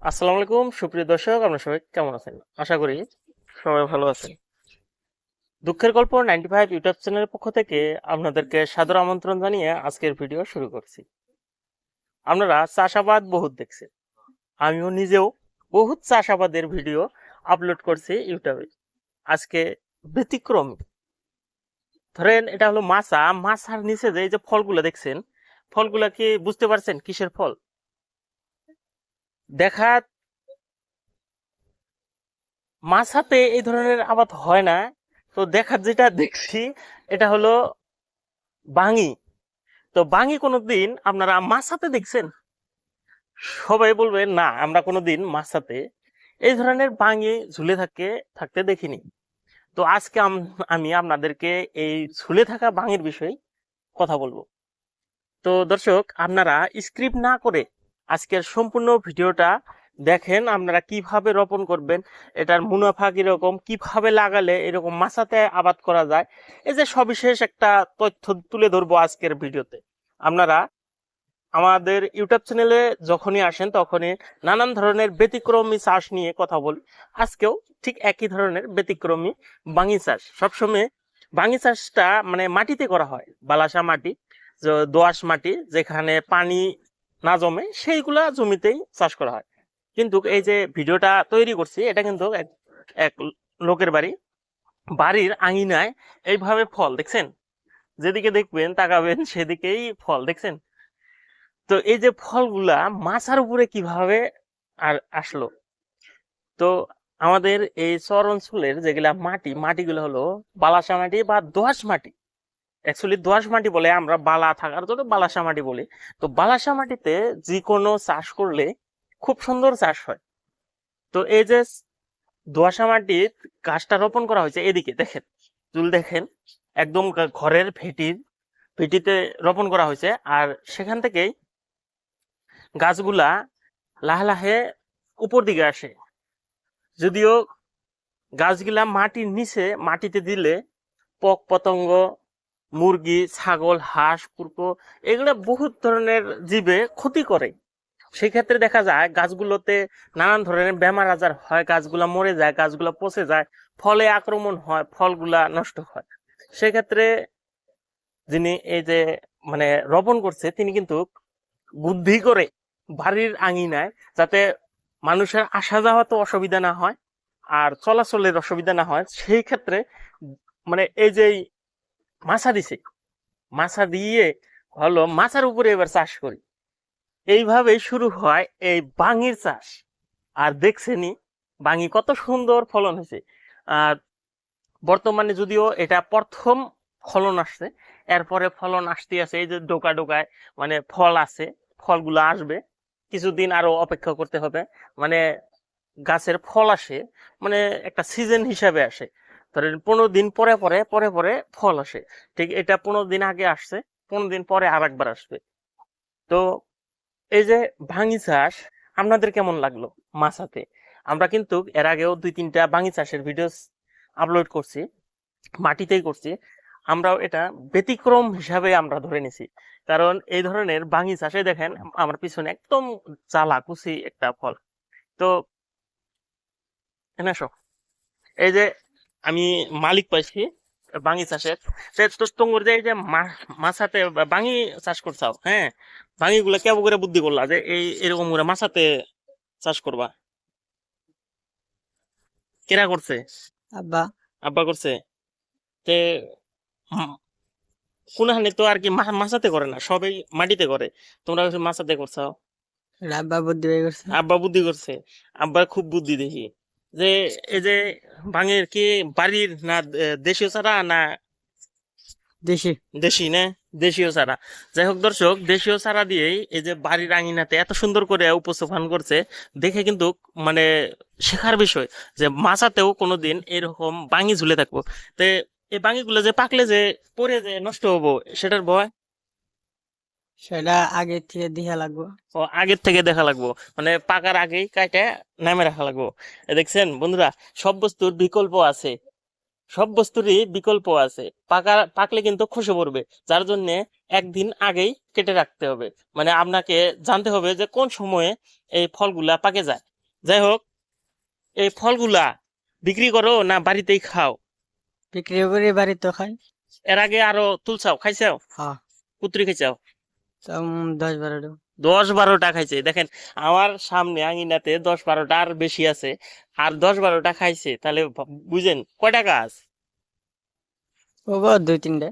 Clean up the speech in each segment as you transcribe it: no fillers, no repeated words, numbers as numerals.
আসসালামু আলাইকুম সুপ্রিয় দর্শক, আপনারা সবাই কেমন আছেন? আশা করি সবাই ভালো আছেন। দুঃখের গল্প 95 ইউটিউব চ্যানেলের পক্ষ থেকে আপনাদেরকে সাদর আমন্ত্রণ জানিয়ে আজকের ভিডিও শুরু করছি। আপনারা চাষাবাদ বহুত দেখছেন, আমিও নিজেও বহুত চাষাবাদের ভিডিও আপলোড করছি ইউটিউবে। আজকে ব্যতিক্রম, ধরেন এটা হলো মাছা। মাছার নিচে যে এই যে ফলগুলো দেখছেন, ফলগুলা কি বুঝতে পারছেন কিসের ফল? দেখা মাছাতে এই ধরনের আবাদ হয় না। তো দেখার যেটা দেখছি এটা হলো বাঙি। তো বাঙি কোনোদিন আপনারা মাছাতে দেখছেন? সবাই বলবে না, আমরা কোনোদিন মাছাতে এই ধরনের বাঙি ঝুলে থাকতে দেখিনি। তো আজকে আমি আপনাদেরকে এই ঝুলে থাকা বাঙির বিষয়ে কথা বলবো। তো দর্শক, আপনারা স্ক্রিপ্ট না করে আজকের সম্পূর্ণ ভিডিওটা দেখেন, আপনারা কিভাবে রোপণ করবেন, এটার মুনাফা কিরকম, কিভাবে লাগালে এরকম মাছাতে আবাদ করা যায়। এই যে সবিশেষ একটা তথ্য তুলে ধরবো আজকের ভিডিওতে। আপনারা আমাদের ইউটিউব চ্যানেলে যখনই আসেন তখনই নানান ধরনের ব্যতিক্রমী চাষ নিয়ে কথা বলি। আজকেও ঠিক একই ধরনের ব্যতিক্রমী বাঙি চাষ। সবসময় বাঙি চাষটা মানে মাটিতে করা হয়, বালাসা মাটি, দোআঁশ মাটি, যেখানে পানি না জমে সেইগুলা জমিতেই চাষ করা হয়। কিন্তু এই যে ভিডিওটা তৈরি করছি এটা কিন্তু এক এক লোকের বাড়ির আঙিনায় এইভাবে ফল দেখছেন, যেদিকে দেখবেন তাকাবেন সেদিকেই ফল দেখছেন। তো এই যে ফলগুলা মাছার উপরে কিভাবে আর আসলো? তো আমাদের এই চর অঞ্চলের যেগুলা মাটিগুলো হলো বালাসা মাটি বা দোআঁশ মাটি। অ্যাকচুয়ালি দোআঁশ মাটি বলে, আমরা বালা থাকার জন্য বালাসা মাটি বলি। তো বালাসা মাটিতে যে কোনো চাষ করলে খুব সুন্দর চাষ হয়। তো এই যে দোআঁশা মাটির গাছটা রোপণ করা হয়েছে, এদিকে দেখেন, চুল দেখেন, একদম ঘরের ভেটিতে রোপণ করা হয়েছে। আর সেখান থেকেই গাছগুলা লাহে লাহে উপর দিকে আসে। যদিও গাছগুলা মাটির নিচে, মাটিতে দিলে পোক পতঙ্গ, মুরগি, ছাগল, হাঁস, কুকুর, এগুলো বহুত ধরনের জীবে ক্ষতি করে। সেই ক্ষেত্রে দেখা যায় গাছগুলোতে নানান ধরনের বেমার আজার হয়, গাছগুলা মরে যায়, গাছগুলা পচে যায়, ফলে আক্রমণ হয়, ফলগুলা নষ্ট হয়। সেক্ষেত্রে যিনি এই যে মানে রোপণ করছে তিনি কিন্তু বুদ্ধি করে বাড়ির আঙিনায়, যাতে মানুষের আসা যাওয়া তো অসুবিধা না হয় আর চলাচলের অসুবিধা না হয়, সেই ক্ষেত্রে মানে এই যে মাছা দিছে, মাছা দিয়ে হলো মাছার উপরে এবার চাষ করি। এইভাবেই শুরু হয় এই বাঙির চাষ। আর দেখছেনি বাঙি কত সুন্দর ফলন হয়েছে। আর বর্তমানে যদিও এটা প্রথম ফলন আসছে, এরপরে ফলন আসতে আছে, এই যে ডোকা ডোকায় মানে ফল আছে, ফলগুলো আসবে। কিছুদিন আরো অপেক্ষা করতে হবে, মানে গাছের ফল আসে, মানে একটা সিজন হিসাবে আসে। ধরেন 15 দিন পরে ফল আসে। ঠিক এটা 15 দিন আগে আসছে, 15 দিন পরে আর একবার আসবে। তো এই যে ভাঙি চাষ আপনাদের কেমন লাগলো মাছাতে? আমরা কিন্তু এর আগেও 2-3টা ভাঙি চাষের ভিডিও আপলোড করছি, মাটিতেই করছি। আমরাও এটা ব্যতিক্রম হিসাবে আমরা ধরে নিছি, কারণ এই ধরনের ভাঙি চাষে দেখেন আমার পিছনে একদম চালা কুচি একটা ফল। তো এনে আসো, এই যে আমি মালিক পাইছি বাঙি চাষের। তো তোমরা যে এই যে মাছাতে বাঙি চাষ করছাও, হ্যাঁ, বাঙি গুলা কেমন করে বুদ্ধি করলা যে এই এরকম করে মাছাতে চাষ করবা? কেরা করছে? আব্বা। আব্বা করছে। তে কোনখানে তো আর কি মাছাতে করে না, সবাই মাটিতে করে, তোমরা মাছাতে করছাও। আব্বা বুদ্ধি বের করছে। আব্বা বুদ্ধি করছে, আব্বার খুব বুদ্ধি দেখি। যে এই যে ভাঙের কি বাড়ির না দেশীয় ছাড়া না দেশি। দেশি না দেশীয় চারা? যাই হোক দর্শক, দেশীয় চারা দিয়েই এই যে বাড়ির আঙিনাতে এত সুন্দর করে উপস্থাপন করছে, দেখে কিন্তু মানে শেখার বিষয় যে মাচাতেও কোনোদিন এরকম বাঙি ঝুলে থাকবো। তো এই বাঙিগুলো যে পাকলে যে পরে যে নষ্ট হবো সেটার ভয়। সেটা আগে থেকে দেখা লাগবো। ও আগের থেকে দেখা লাগবো, মানে পাকার আগেই কাটে নামে রাখা লাগবো। দেখছেন বন্ধুরা, সব বস্তুর বিকল্প আছে, সব বস্তুরই বিকল্প আছে। পাকলে কিন্তু খসে পড়বে, যার জন্য একদিন আগেই কেটে রাখতে হবে। মানে আপনাকে জানতে হবে যে কোন সময়ে এই ফলগুলা পাকে যায়। যাই হোক, এই ফলগুলা বিক্রি করো না বাড়িতেই খাও? বিক্রি করে বাড়িতে খাই। এর আগে আরো তুলছাও, খাইছাও? হ্যাঁ, কুত্রি খাইছাও? তো 10-12টা। 10-12টা খাইছে, দেখেন আমার সামনে আঙিনাতে 10-12টা আর বেশি আছে, আর 10-12টা খাইছে, তাহলে বুঝেন কয়টা গাছ। ওগো 2-3টা।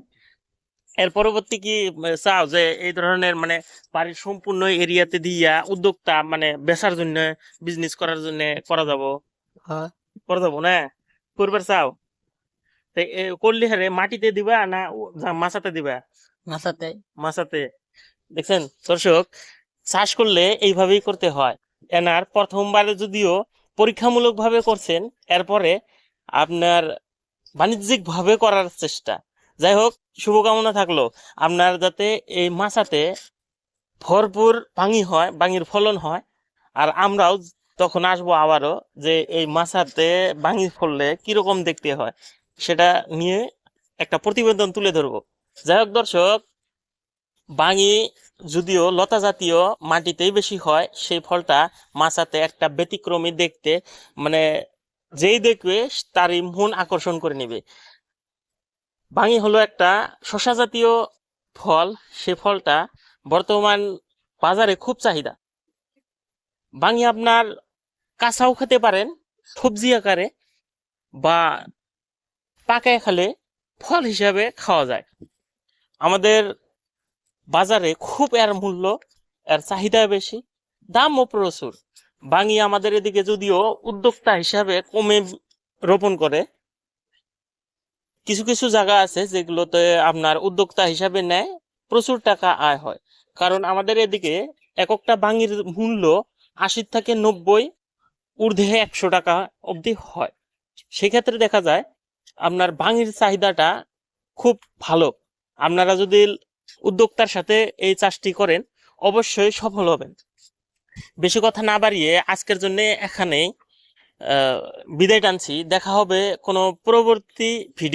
এর পরবর্তী কি চাও যে এই ধরনের মানে বাড়ির সম্পূর্ণ এরিয়াতে দিয়া উদ্যোক্তা মানে বেচার জন্য, বিজনেস করার জন্য করা যাব? হ্যাঁ, করা যাবো না? করবার চাও? তো করলে হারে মাটিতে দিবা না মাছাতে দিবা? মাছাতে। মাছাতে। দেখছেন দর্শক, চাষ করলে এইভাবেই করতে হয়। এনার প্রথমবারে যদিও পরীক্ষামূলক ভাবে করছেন, এরপরে আপনার বাণিজ্যিক ভাবে করার চেষ্টা। যাই হোক, শুভকামনা থাকলো আপনার, যাতে এই মাছাতে ভরপুর বাঙি হয়, বাঙির ফলন হয়। আর আমরাও তখন আসবো আবারও, যে এই মাছাতে বাঙি ফললে কিরকম দেখতে হয় সেটা নিয়ে একটা প্রতিবেদন তুলে ধরবো। যাই হোক দর্শক, বাঙি যদিও লতা জাতীয় মাটিতেই বেশি হয়, সেই ফলটা মাছাতে একটা ব্যতিক্রমী দেখতে, মানে যেই দেখবে তারই মন আকর্ষণ করে নেবে। বাঙি হলো একটা শসা জাতীয় ফল, সে ফলটা বর্তমান বাজারে খুব চাহিদা। বাঙি আপনার কাঁচাও খেতে পারেন সবজি আকারে, বা পাকায় খেলে ফল হিসাবে খাওয়া যায়। আমাদের বাজারে খুব এর মূল্য, এর চাহিদা বেশি, দামও প্রচুর। বাঙি আমাদের এদিকে যদিও উদ্যোক্তা হিসাবে কমে রোপণ করে, কিছু কিছু জায়গা আছে যেগুলোতে আপনার উদ্যোক্তা হিসাবে নেয়, প্রচুর টাকা আয় হয়। কারণ আমাদের এদিকে একটা বাঙির মূল্য 80 থেকে 90, ঊর্ধ্বে 100 টাকা অবধি হয়। সেক্ষেত্রে দেখা যায় আপনার বাঙির চাহিদাটা খুব ভালো। আপনারা যদি উদ্যোক্তার সাথে এই চাষটি করেন, অবশ্যই সফল হবেন। বেশি কথা না বাড়িয়ে আজকের জন্য এখানেই বিদায় টানছি। দেখা হবে কোনো পরবর্তী ভিডিও।